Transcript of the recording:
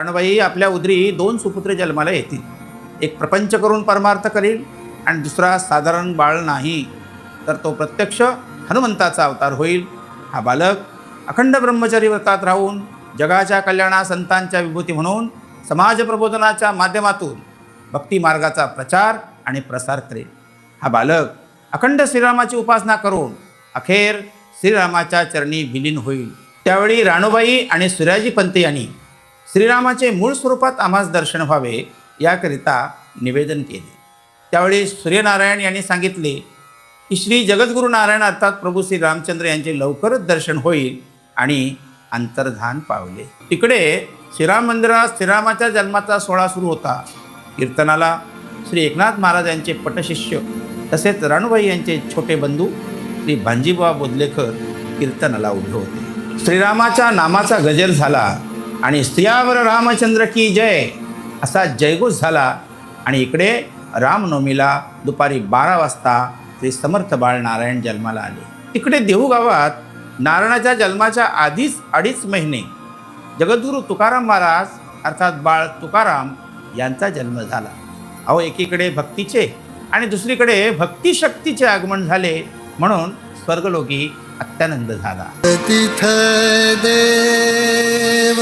राणूबाई आपल्या उदरी दोन सुपुत्र जन्माला येतील. एक प्रपंच करून परमार्थ करील आणि दुसरा साधारण बाळ नाही तर तो प्रत्यक्ष हनुमंताचा अवतार होईल. हा बालक अखंड ब्रह्मचर्य व्रतात राहून जगाच्या कल्याणा संतांच्या विभूती म्हणून समाज प्रबोधनाच्या माध्यमातून भक्ती मार्गाचा प्रचार आणि प्रसार करेल. हा बालक अखंड श्रीरामाची उपासना करून अखेर श्रीरामाच्या चरणी विलीन होईल. त्यावेळी राणूबाई आणि सूर्याजीपंत यांनी श्रीरामाचे मूळ स्वरूपात आम्हास दर्शन व्हावे याकरिता निवेदन केले. त्यावेळी सूर्यनारायण यांनी सांगितले की श्री जगद्गुरु नारायण अर्थात प्रभू श्री रामचंद्र यांचे लवकरच दर्शन होईल आणि अंतर्धान पावले. तिकडे श्रीराम मंदिरात श्रीरामाच्या जन्माचा सोहळा सुरू होता. कीर्तनाला श्री एकनाथ महाराज यांचे पटशिष्य तसेच राणूबाई यांचे छोटे बंधू श्री भांजीबुवा बोदलेकर कीर्तनाला उभे होते. श्रीरामाच्या नामाचा गजर झाला आणि सियावर रामचंद्र की जय असा जयघोष झाला. आणि इकडे रामनवमीला दुपारी 12 वाजता श्री समर्थ बाळ नारायण जन्माला आले. तिकडे देहू गावात नारायणाच्या जन्माच्या आधीच 2.5 महिने जगद्गुरू तुकाराम महाराज अर्थात बाळ तुकाराम यांचा जन्म झाला. अहो, एकीकडे भक्तीचे आणि दुसरीकडे भक्तिशक्तीचे आगमन झाले म्हणून स्वर्गलोकी अत्यानंद झाला. तिथ देव